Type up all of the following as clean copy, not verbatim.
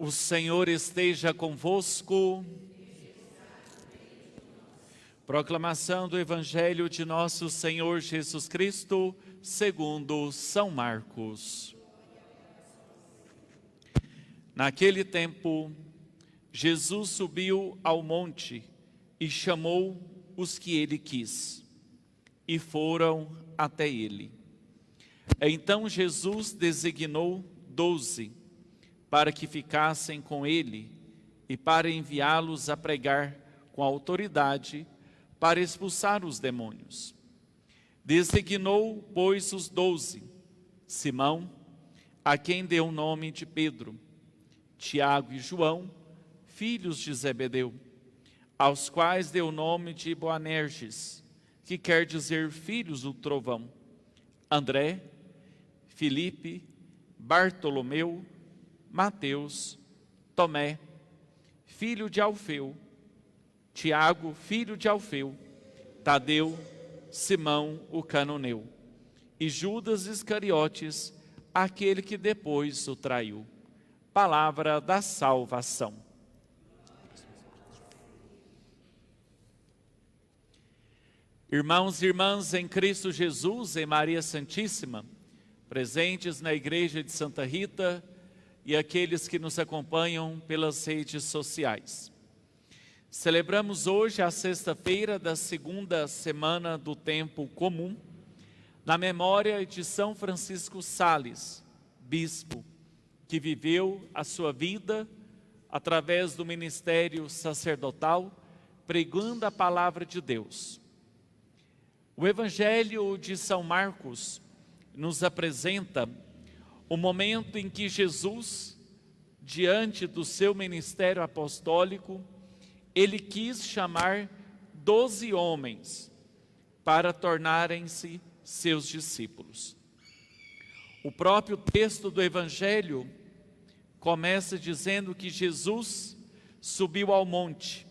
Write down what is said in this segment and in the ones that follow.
O Senhor esteja convosco. Proclamação do Evangelho de nosso Senhor Jesus Cristo, segundo São Marcos. Naquele tempo, Jesus subiu ao monte e chamou os que ele quis, e foram até ele. Então Jesus designou 12, para que ficassem com ele e para enviá-los a pregar com autoridade para expulsar os demônios. Designou, pois, os 12, Simão, a quem deu o nome de Pedro, Tiago e João, filhos de Zebedeu, aos quais deu o nome de Boanerges, que quer dizer filhos do trovão, André, Filipe, Bartolomeu, Mateus, Tomé, filho de Alfeu, Tiago, filho de Alfeu, Tadeu, Simão, o cananeu, e Judas Iscariotes, aquele que depois o traiu. Palavra da salvação. Irmãos e irmãs em Cristo Jesus, em Maria Santíssima, presentes na Igreja de Santa Rita, e aqueles que nos acompanham pelas redes sociais. Celebramos hoje a sexta-feira da segunda semana do tempo comum, na memória de São Francisco Sales, bispo, que viveu a sua vida através do ministério sacerdotal, pregando a palavra de Deus. O Evangelho de São Marcos nos apresenta o momento em que Jesus, diante do seu ministério apostólico, ele quis chamar 12 homens para tornarem-se seus discípulos. O próprio texto do Evangelho começa dizendo que Jesus subiu ao monte.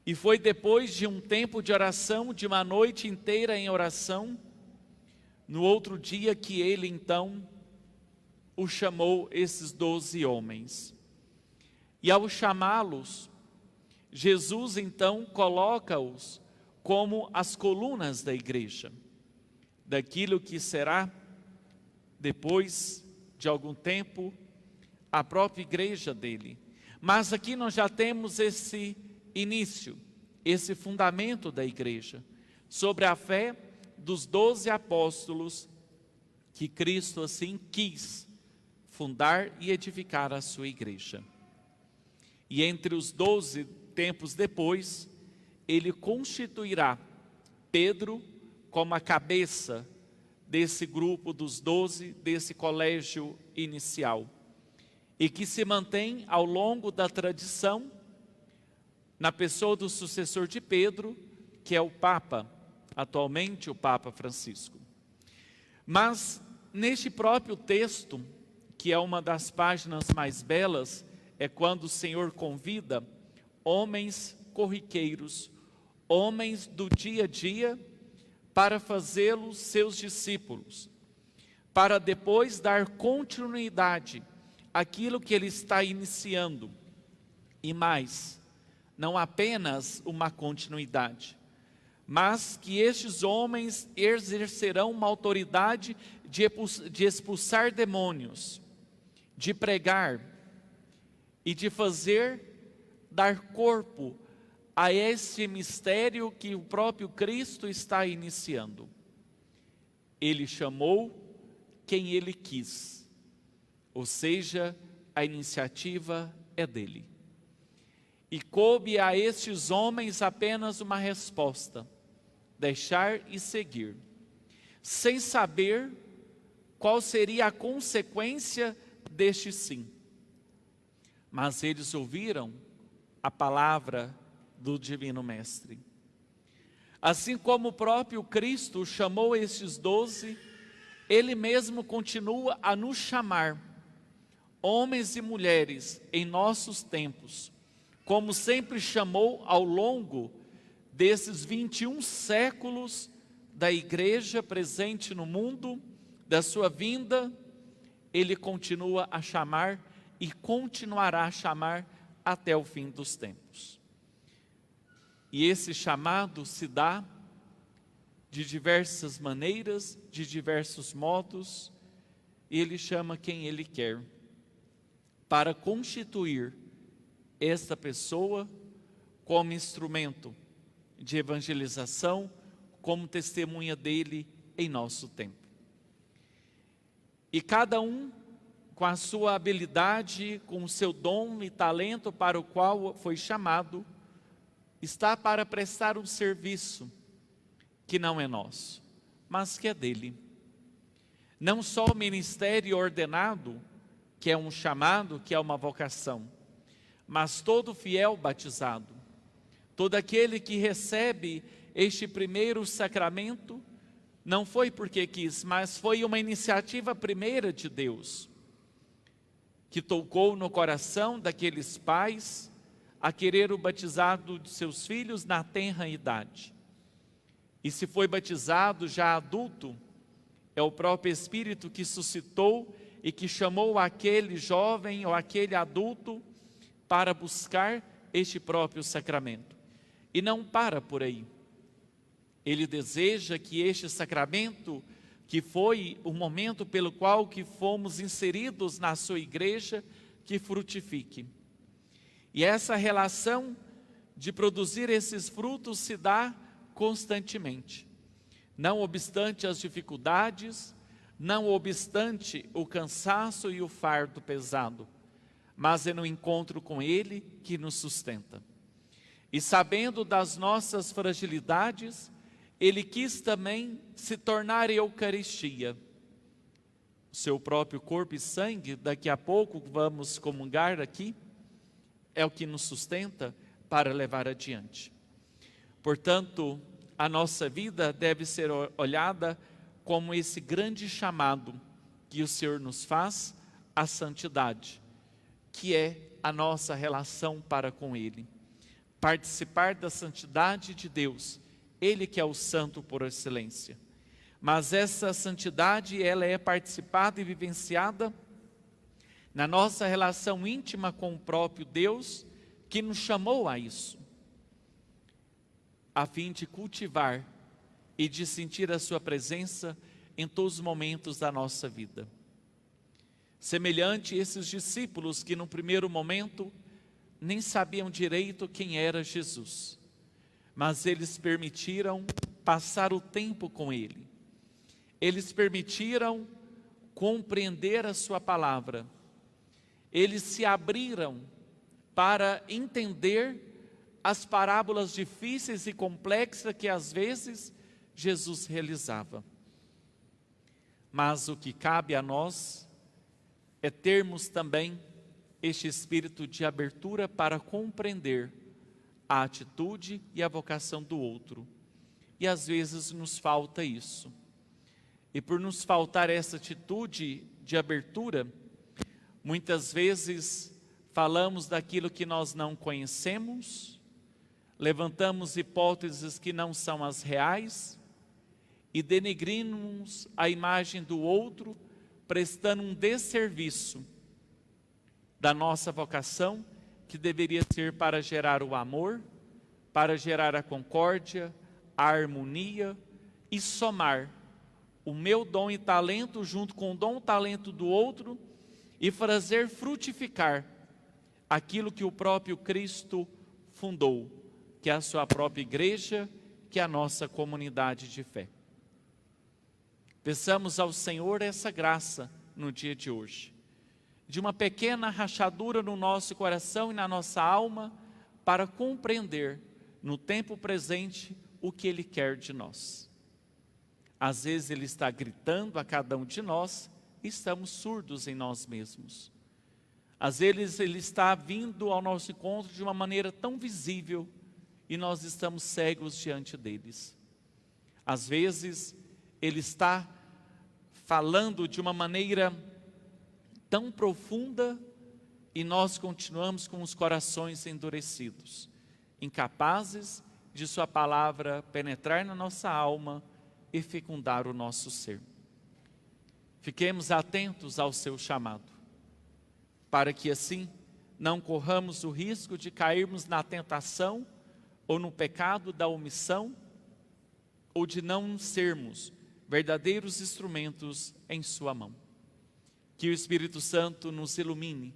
E foi depois de um tempo de oração, de uma noite inteira em oração, no outro dia que ele então o chamou, esses 12 homens. E ao chamá-los, Jesus então coloca-os como as colunas da igreja, daquilo que será, depois de algum tempo, a própria igreja dele. Mas aqui nós já temos esse início, esse fundamento da igreja, sobre a fé dos 12 apóstolos que Cristo assim quis fundar e edificar a sua igreja. E entre os 12 tempos depois, ele constituirá Pedro como a cabeça desse grupo dos 12, desse colégio inicial, e que se mantém ao longo da tradição, na pessoa do sucessor de Pedro, que é o Papa, atualmente o Papa Francisco. Mas neste próprio texto, que é uma das páginas mais belas, é quando o Senhor convida homens corriqueiros, homens do dia a dia, para fazê-los seus discípulos, para depois dar continuidade àquilo que ele está iniciando. E mais, não apenas uma continuidade, mas que estes homens exercerão uma autoridade de expulsar demônios, de pregar e de dar corpo a esse mistério que o próprio Cristo está iniciando. Ele chamou quem ele quis, ou seja, a iniciativa é dele. E coube a estes homens apenas uma resposta: deixar e seguir, sem saber qual seria a consequência deste sim. Mas eles ouviram a palavra do Divino Mestre. Assim como o próprio Cristo chamou estes 12, ele mesmo continua a nos chamar, homens e mulheres, em nossos tempos, como sempre chamou ao longo desses 21 séculos da igreja presente no mundo, da sua vinda, ele continua a chamar e continuará a chamar até o fim dos tempos. E esse chamado se dá de diversas maneiras, de diversos modos, e Ele chama quem Ele quer, para constituir esta pessoa como instrumento de evangelização, como testemunha dele em nosso tempo. E cada um, com a sua habilidade, com o seu dom e talento para o qual foi chamado, está para prestar um serviço que não é nosso, mas que é dele. Não só o ministério ordenado, que é um chamado, que é uma vocação, mas todo fiel batizado, todo aquele que recebe este primeiro sacramento, não foi porque quis, mas foi uma iniciativa primeira de Deus, que tocou no coração daqueles pais a querer o batizado de seus filhos na tenra idade. E se foi batizado já adulto, é o próprio Espírito que suscitou e que chamou aquele jovem ou aquele adulto para buscar este próprio sacramento. E não para por aí. Ele deseja que este sacramento, que foi o momento pelo qual que fomos inseridos na sua igreja, que frutifique. E essa relação de produzir esses frutos se dá constantemente. Não obstante as dificuldades, não obstante o cansaço e o fardo pesado, mas é no encontro com Ele que nos sustenta. E sabendo das nossas fragilidades, Ele quis também se tornar Eucaristia. O seu próprio corpo e sangue, daqui a pouco vamos comungar aqui, é o que nos sustenta para levar adiante. Portanto, a nossa vida deve ser olhada como esse grande chamado que o Senhor nos faz à santidade, que é a nossa relação para com Ele. Participar da santidade de Deus, Ele que é o santo por excelência. Mas essa santidade, ela é participada e vivenciada na nossa relação íntima com o próprio Deus, que nos chamou a isso, a fim de cultivar e de sentir a sua presença em todos os momentos da nossa vida. Semelhante a esses discípulos que no primeiro momento nem sabiam direito quem era Jesus, mas eles permitiram passar o tempo com Ele. Eles permitiram compreender a sua palavra. Eles se abriram para entender as parábolas difíceis e complexas que às vezes Jesus realizava. Mas o que cabe a nós é termos também este espírito de abertura para compreender a atitude e a vocação do outro. E às vezes nos falta isso. E por nos faltar essa atitude de abertura, muitas vezes falamos daquilo que nós não conhecemos, levantamos hipóteses que não são as reais e denegrimos a imagem do outro, prestando um desserviço da nossa vocação, que deveria ser para gerar o amor, para gerar a concórdia, a harmonia e somar o meu dom e talento junto com o dom e talento do outro e fazer frutificar aquilo que o próprio Cristo fundou, que é a sua própria igreja, que é a nossa comunidade de fé. Peçamos ao Senhor essa graça no dia de hoje, de uma pequena rachadura no nosso coração e na nossa alma, para compreender no tempo presente o que Ele quer de nós. Às vezes Ele está gritando a cada um de nós e estamos surdos em nós mesmos. Às vezes Ele está vindo ao nosso encontro de uma maneira tão visível e nós estamos cegos diante deles. Às vezes Ele está falando de uma maneira tão profunda e nós continuamos com os corações endurecidos, incapazes de sua palavra penetrar na nossa alma e fecundar o nosso ser. Fiquemos atentos ao seu chamado. para que assim não corramos o risco de cairmos na tentação ou no pecado da omissão, ou de não sermos verdadeiros instrumentos em sua mão. Que o Espírito Santo nos ilumine,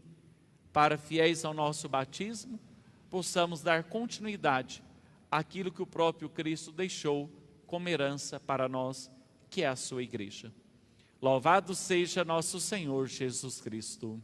para, fiéis ao nosso batismo, possamos dar continuidade àquilo que o próprio Cristo deixou como herança para nós, que é a sua igreja. Louvado seja nosso Senhor Jesus Cristo.